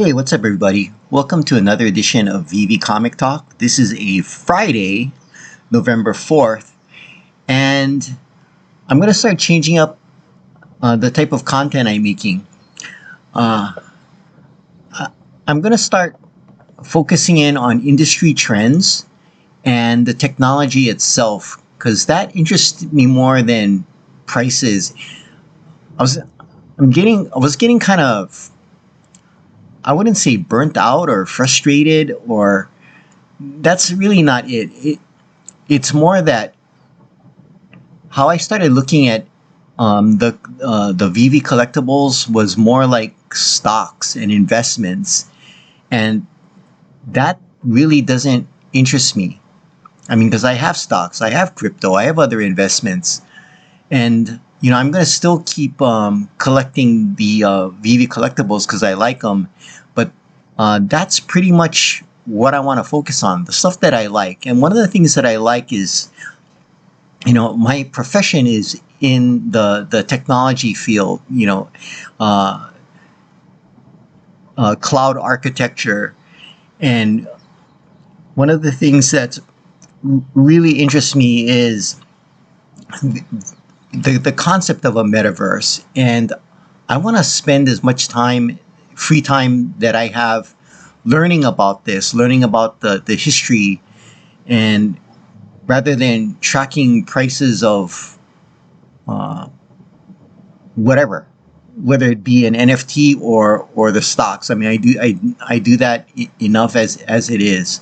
Hey, what's up, everybody? Welcome to another edition of VeVe Comic Talk. This is a Friday, November 4th, and I'm going to start changing up the type of content I'm making. Uh, I'm going to start focusing in on industry trends and the technology itself, because that interests me more than prices. I was, I was getting kind of, I wouldn't say burnt out or frustrated, or that's really not it's more that how I started looking at the VeVe collectibles was more like stocks and investments, and that really doesn't interest me. I mean, because I have stocks, I have crypto, I have other investments, and I'm gonna still keep collecting the VeVe collectibles because I like them, but that's pretty much what I want to focus on, the stuff that I like. And one of the things that I like is, my profession is in the technology field, uh, cloud architecture. And one of the things that really interests me is the concept of a metaverse. And I want to spend as much time, free time that I have, learning about this, learning about the history, and rather than tracking prices of whatever, whether it be an NFT or the stocks. I mean, I do that enough as it is.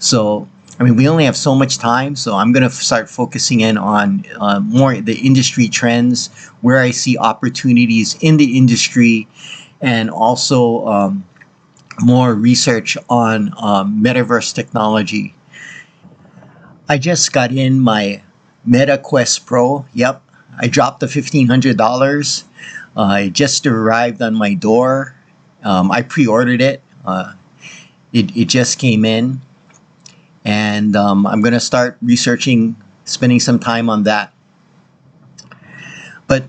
So I mean, we only have so much time, so I'm going to start focusing in on more the industry trends, where I see opportunities in the industry, and also more research on metaverse technology. I just got in my Meta Quest Pro. Yep, I dropped the $1,500. It just arrived on my door. I pre-ordered it. It just came in, and I'm going to start researching, spending some time on that. But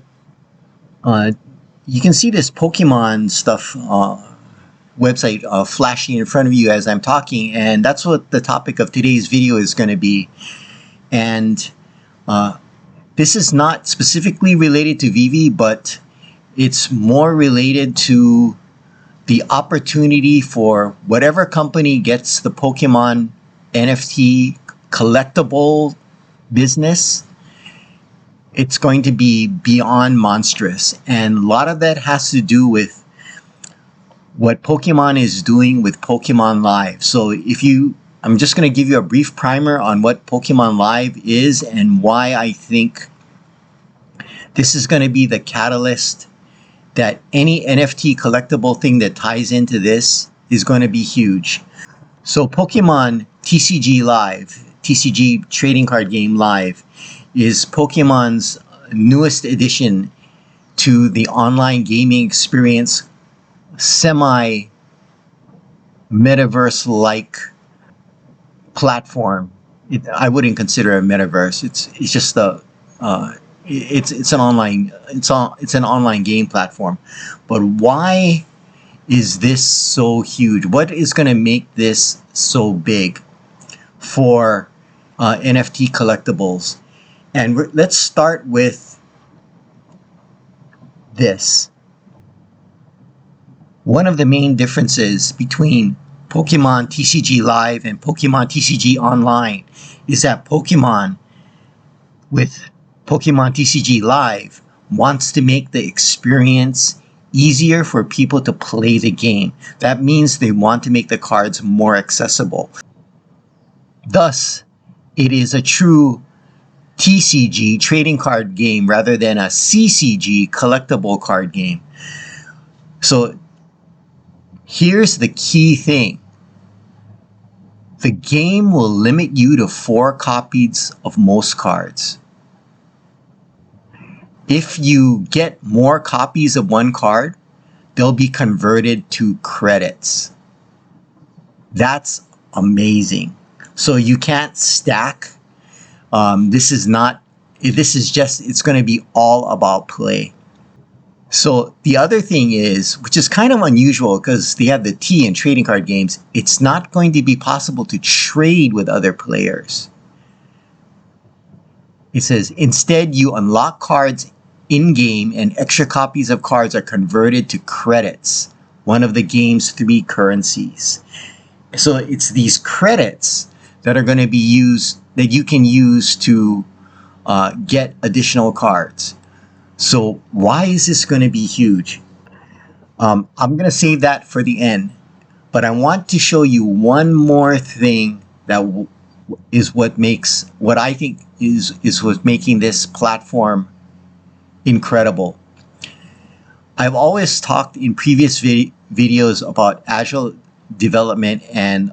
you can see this Pokemon stuff website flashing in front of you as I'm talking, and that's what the topic of today's video is going to be. And this is not specifically related to VeVe, but it's more related to the opportunity for whatever company gets the Pokemon NFT collectible business. It's going to be beyond monstrous, and a lot of that has to do with what Pokemon is doing with Pokemon Live. So I'm just going to give you a brief primer on what Pokemon Live is and why I think this is going to be the catalyst that any NFT collectible thing that ties into this is going to be huge. So Pokemon TCG Live, TCG Trading Card Game Live, is Pokemon's newest addition to the online gaming experience, semi-metaverse-like platform. I wouldn't consider it a metaverse. It's just it's an online game platform. But why is this so huge? What is going to make this so big for NFT collectibles? And let's start with this. One of the main differences between Pokemon TCG Live and Pokemon TCG Online is that Pokemon with Pokemon TCG Live wants to make the experience easier for people to play the game. That means they want to make the cards more accessible. Thus, it is a true TCG trading card game rather than a CCG collectible card game. So here's the key thing. The game will limit you to 4 copies of most cards. If you get more copies of one card, they'll be converted to credits. That's amazing. So you can't stack. It's going to be all about play. So the other thing is, which is kind of unusual because they have the T in trading card games, it's not going to be possible to trade with other players. It says, instead, you unlock cards in-game and extra copies of cards are converted to credits, one of the game's 3 currencies. So it's these credits that are going to be used, that you can use to get additional cards. So why is this going to be huge? I'm going to save that for the end, but I want to show you one more thing that is what I think is what's making this platform incredible. I've always talked in previous videos about Agile development and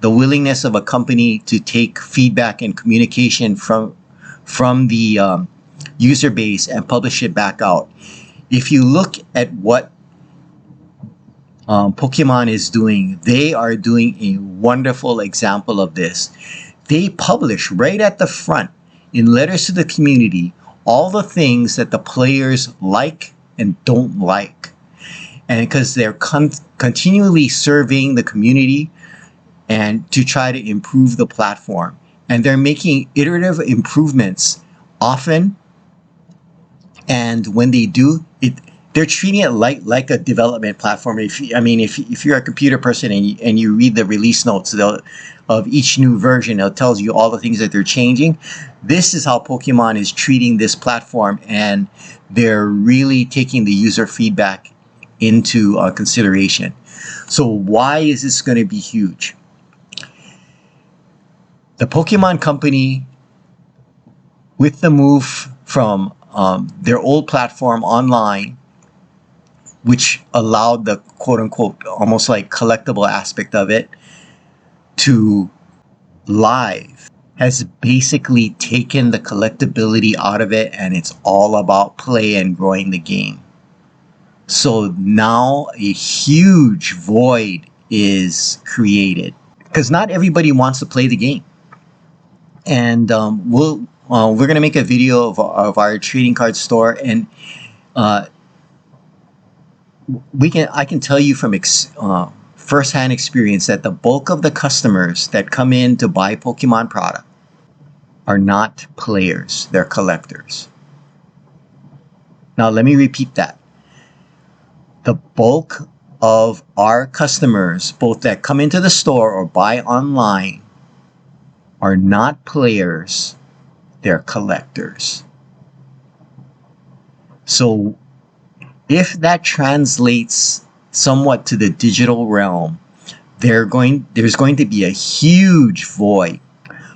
the willingness of a company to take feedback and communication from the user base and publish it back out. If you look at what Pokemon is doing, they are doing a wonderful example of this. They publish right at the front in letters to the community all the things that the players like and don't like. And because they're continually surveying the community and to try to improve the platform. And they're making iterative improvements often. And when they do, they're treating it like a development platform. If you're a computer person and you read the release notes of each new version, it tells you all the things that they're changing. This is how Pokemon is treating this platform, and they're really taking the user feedback into consideration. So why is this going to be huge? The Pokemon Company, with the move from their old platform online, which allowed the quote-unquote almost like collectible aspect of it, to live, has basically taken the collectability out of it, and it's all about play and growing the game. So now a huge void is created because not everybody wants to play the game. And we're going to make a video of our trading card store, and I can tell you from first-hand experience that the bulk of the customers that come in to buy Pokemon product are not players, they're collectors. Now let me repeat that. The bulk of our customers, both that come into the store or buy online, are not players, they're collectors. So if that translates somewhat to the digital realm, there's going to be a huge void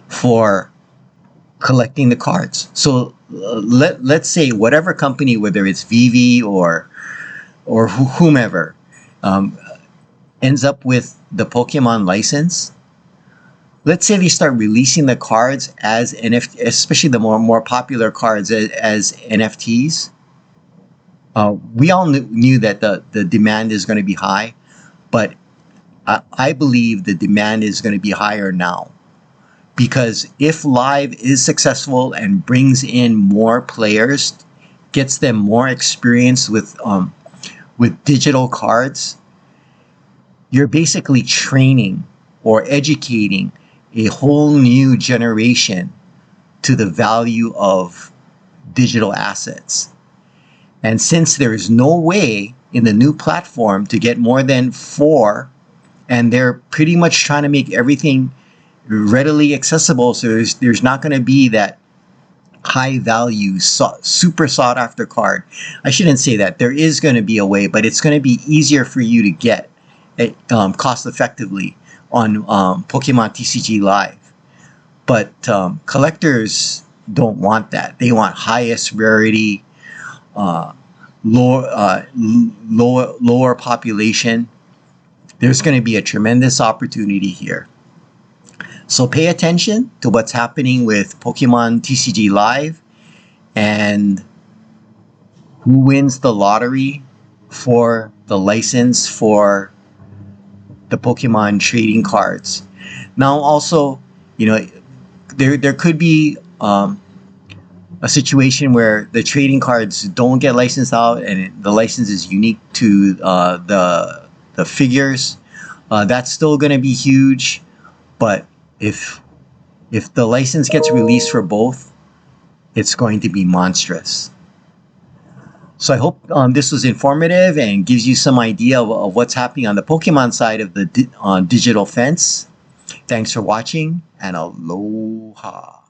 for collecting the cards. So let's say whatever company, whether it's VeVe or whomever, ends up with the Pokemon license. Let's say they start releasing the cards as NFT, especially the more popular cards as NFTs. We all knew that the demand is going to be high, but I believe the demand is going to be higher now. Because if Live is successful and brings in more players, gets them more experience with digital cards, you're basically training or educating a whole new generation to the value of digital assets. And since there is no way in the new platform to get more than 4, and they're pretty much trying to make everything readily accessible, so there's not going to be that high value, super sought after card. I shouldn't say that. There is going to be a way, but it's going to be easier for you to get it cost effectively on Pokemon TCG Live. But collectors don't want that. They want highest rarity, lower population. There's going to be a tremendous opportunity here. So pay attention to what's happening with Pokemon TCG Live and who wins the lottery for the license for the Pokemon trading cards. Now also, there could be a situation where the trading cards don't get licensed out and the license is unique to the figures, that's still going to be huge. But if the license gets released for both, it's going to be monstrous. So I hope this was informative and gives you some idea of what's happening on the Pokemon side of the digital fence. Thanks for watching, and aloha.